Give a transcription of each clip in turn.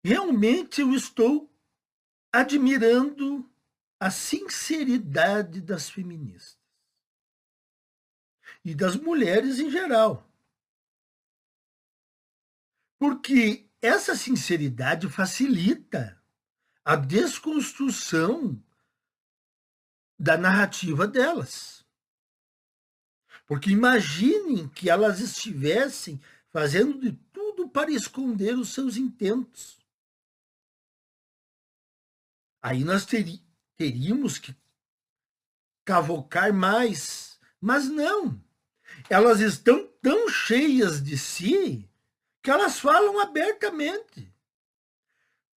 Realmente eu estou admirando a sinceridade das feministas e das mulheres em geral, porque essa sinceridade facilita a desconstrução da narrativa delas. Porque imaginem que elas estivessem fazendo de tudo para esconder os seus intentos. Aí nós teríamos que cavocar mais, mas não. Elas estão tão cheias de si que elas falam abertamente.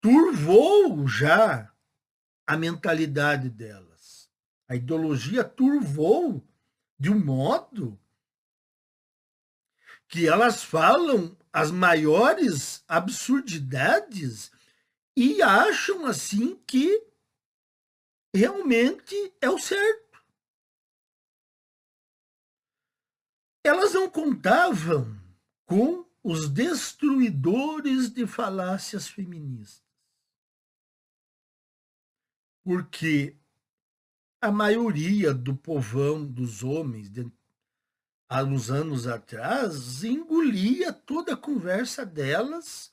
Turvou já a mentalidade delas. A ideologia turvou de um modo que elas falam as maiores absurdidades e acham assim que realmente é o certo. Elas não contavam com os destruidores de falácias feministas, porque a maioria do povão, dos homens, há uns anos atrás, engolia toda a conversa delas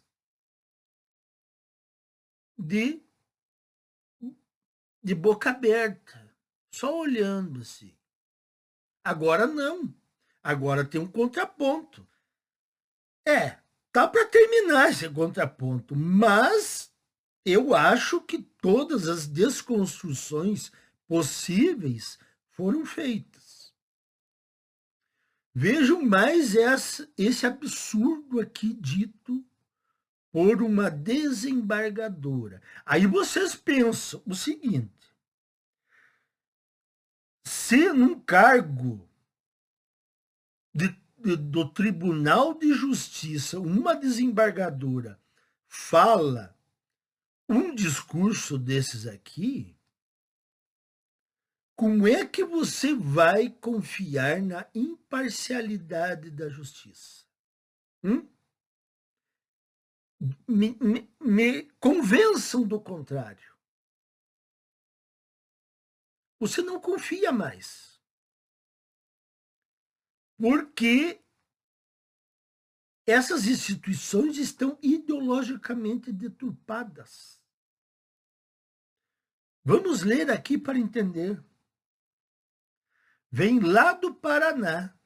de, de boca aberta, só olhando assim. Agora não. Agora tem um contraponto. Tá para terminar esse contraponto, mas eu acho que todas as desconstruções possíveis foram feitas. Vejam mais esse absurdo aqui dito por uma desembargadora. Aí vocês pensam o seguinte: se num cargo do Tribunal de Justiça uma desembargadora fala um discurso desses aqui, como é que você vai confiar na imparcialidade da justiça? Hum? Me convençam do contrário. Você não confia mais. Porque essas instituições estão ideologicamente deturpadas. Vamos ler aqui para entender. Vem lá do Paraná.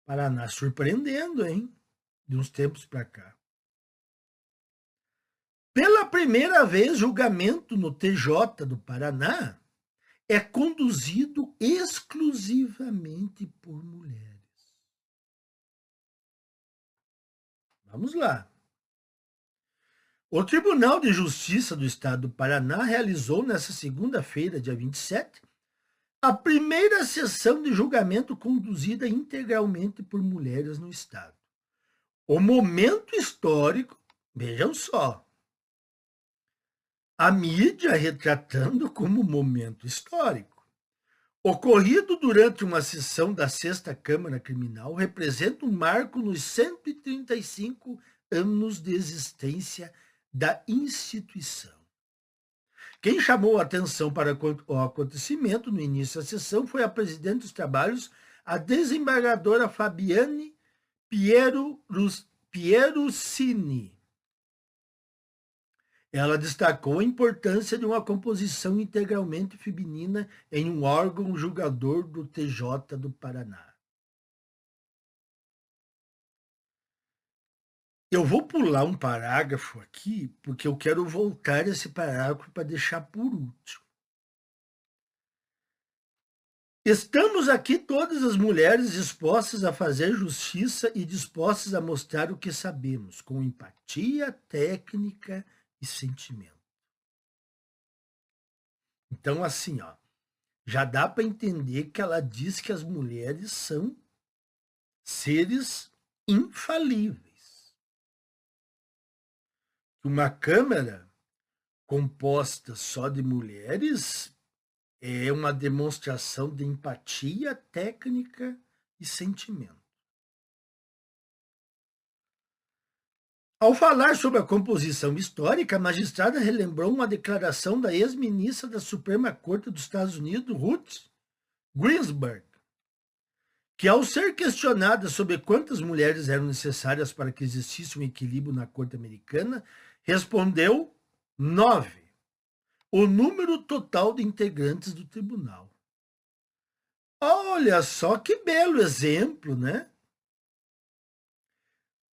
Paraná surpreendendo, hein? De uns tempos para cá. Pela primeira vez, julgamento no TJ do Paraná é conduzido exclusivamente por mulheres. Vamos lá. O Tribunal de Justiça do Estado do Paraná realizou nesta segunda-feira, dia 27, a primeira sessão de julgamento conduzida integralmente por mulheres no Estado. O momento histórico, vejam só, a mídia retratando como momento histórico. Ocorrido durante uma sessão da Sexta Câmara Criminal, representa um marco nos 135 anos de existência da instituição. Quem chamou a atenção para o acontecimento no início da sessão foi a presidente dos trabalhos, a desembargadora Fabiane Pierucini. Ela destacou a importância de uma composição integralmente feminina em um órgão julgador do TJ do Paraná. Eu vou pular um parágrafo aqui, porque eu quero voltar esse parágrafo para deixar por último. Estamos aqui todas as mulheres dispostas a fazer justiça e dispostas a mostrar o que sabemos, com empatia, técnica e sentimento. Então, assim, ó, já dá para entender que ela diz que as mulheres são seres infalíveis. Uma Câmara composta só de mulheres é uma demonstração de empatia, técnica e sentimento. Ao falar sobre a composição histórica, a magistrada relembrou uma declaração da ex-ministra da Suprema Corte dos Estados Unidos, Ruth Ginsburg, que ao ser questionada sobre quantas mulheres eram necessárias para que existisse um equilíbrio na Corte americana, respondeu 9, o número total de integrantes do tribunal. Olha só que belo exemplo, né?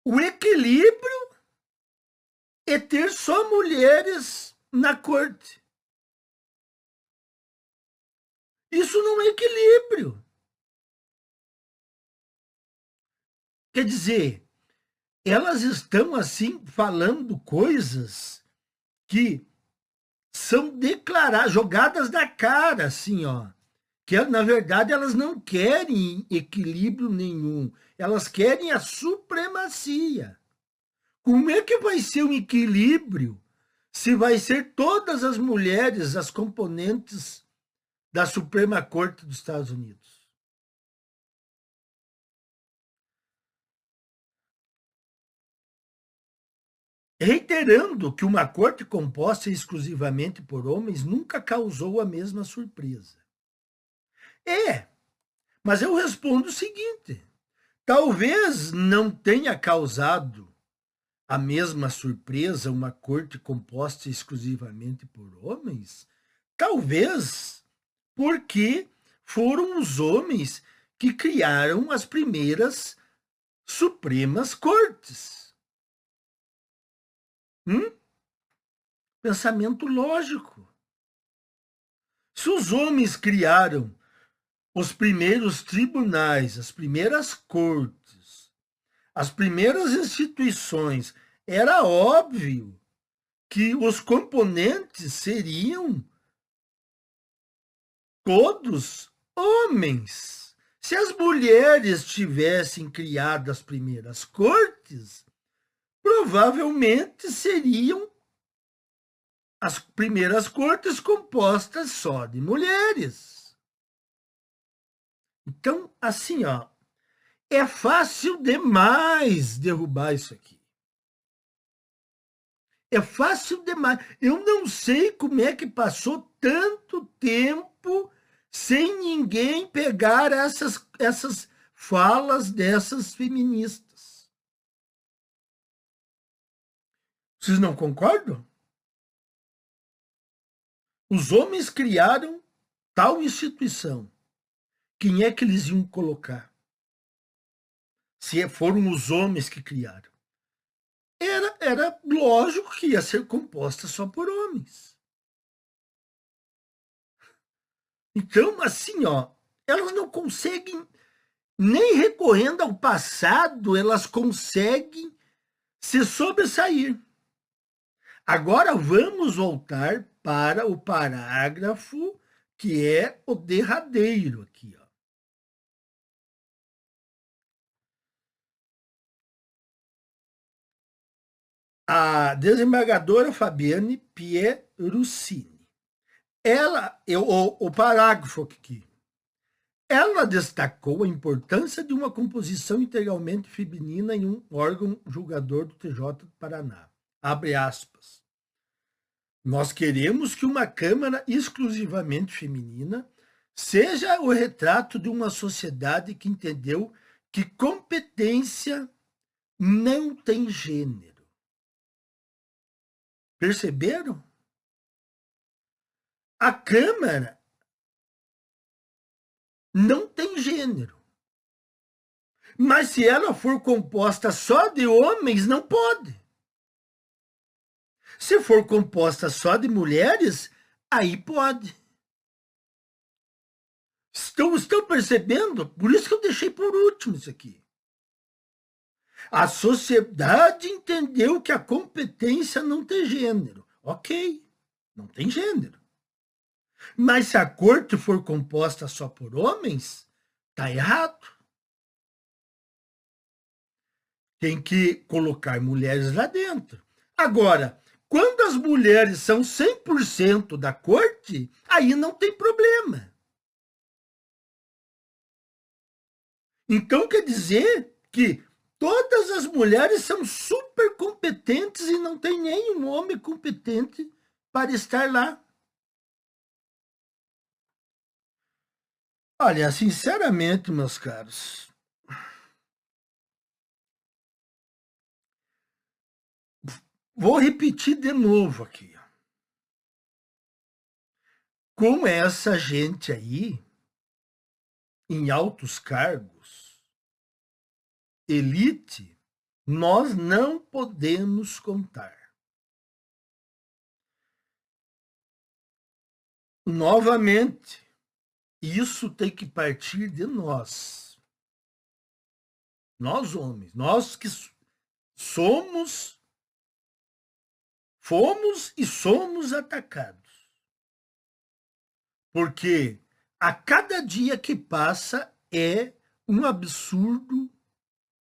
O equilíbrio é ter só mulheres na corte. Isso não é equilíbrio. Quer dizer, elas estão assim falando coisas que são declaradas, jogadas na cara, assim, ó. Que na verdade elas não querem equilíbrio nenhum, elas querem a supremacia. Como é que vai ser um equilíbrio se vai ser todas as mulheres as componentes da Suprema Corte dos Estados Unidos? Reiterando que uma corte composta exclusivamente por homens nunca causou a mesma surpresa. Mas eu respondo o seguinte: talvez não tenha causado a mesma surpresa uma corte composta exclusivamente por homens? Talvez porque foram os homens que criaram as primeiras Supremas Cortes. Pensamento lógico. Se os homens criaram os primeiros tribunais, as primeiras cortes, as primeiras instituições, era óbvio que os componentes seriam todos homens. Se as mulheres tivessem criado as primeiras cortes, provavelmente seriam as primeiras cortes compostas só de mulheres. Então, assim, ó, é fácil demais derrubar isso aqui. É fácil demais. Eu não sei como é que passou tanto tempo sem ninguém pegar essas falas dessas feministas. Vocês não concordam? Os homens criaram tal instituição. Quem é que eles iam colocar? Se foram os homens que criaram. Era lógico que ia ser composta só por homens. Então, assim, ó, elas não conseguem, nem recorrendo ao passado, elas conseguem se sobressair. Agora vamos voltar para o parágrafo que é o derradeiro aqui, ó. A desembargadora Fabiane Pieruccini. O parágrafo aqui. Ela destacou a importância de uma composição integralmente feminina em um órgão julgador do TJ do Paraná. Abre aspas. Nós queremos que uma Câmara exclusivamente feminina seja o retrato de uma sociedade que entendeu que competência não tem gênero. Perceberam? A Câmara não tem gênero. Mas se ela for composta só de homens, não pode. Se for composta só de mulheres, aí pode. Estão percebendo? Por isso que eu deixei por último isso aqui. A sociedade entendeu que a competência não tem gênero. Ok, não tem gênero. Mas se a corte for composta só por homens, está errado. Tem que colocar mulheres lá dentro. Agora, quando as mulheres são 100% da corte, aí não tem problema. Então quer dizer que todas as mulheres são super competentes competentes e não tem nenhum homem competente para estar lá. Olha, sinceramente, meus caros, vou repetir de novo aqui. Com essa gente aí, em altos cargos, elite, nós não podemos contar. Novamente, isso tem que partir de nós. Nós homens, nós que somos, fomos e somos atacados. Porque a cada dia que passa é um absurdo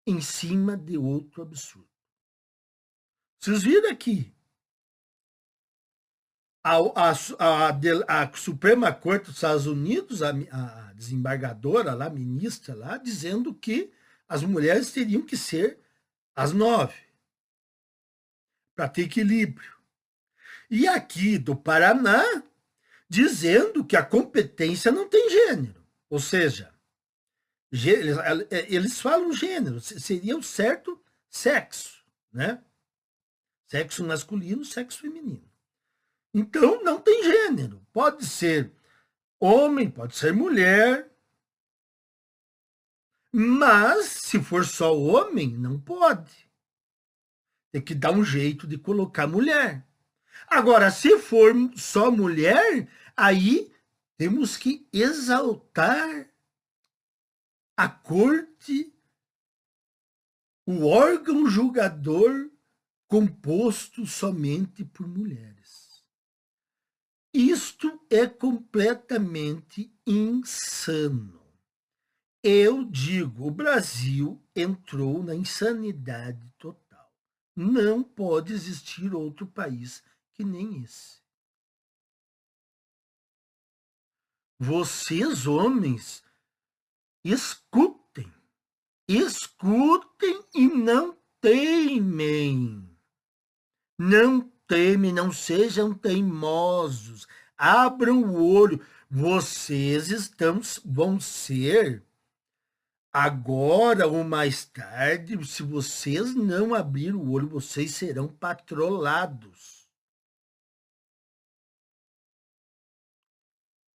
em cima de outro absurdo. Vocês viram aqui a Suprema Corte dos Estados Unidos, a desembargadora lá, a ministra lá, dizendo que as mulheres teriam que ser às 9 para ter equilíbrio. E aqui do Paraná, dizendo que a competência não tem gênero. Ou seja, eles falam gênero, seria o certo sexo, né? Sexo masculino, sexo feminino. Então, não tem gênero. Pode ser homem, pode ser mulher. Mas, se for só homem, não pode. Tem que dar um jeito de colocar mulher. Agora, se for só mulher, aí temos que exaltar a corte, o órgão julgador composto somente por mulheres. Isto é completamente insano. Eu digo, o Brasil entrou na insanidade total. Não pode existir outro país que nem esse. Vocês, homens, escutem. Escutem e não teimem. Não temem, não sejam teimosos. Abram o olho. Vocês vão ser, agora ou mais tarde, se vocês não abrirem o olho, vocês serão patrolados.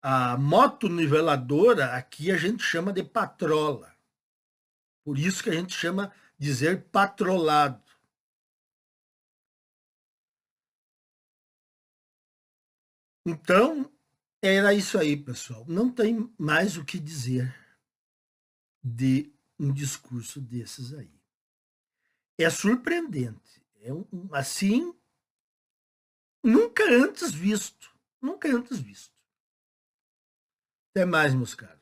A motoniveladora, aqui a gente chama de patrola. Por isso que a gente chama dizer patrolado. Então, era isso aí, pessoal. Não tem mais o que dizer de um discurso desses aí. É surpreendente. É assim, nunca antes visto. Nunca antes visto. Até mais, meus caros.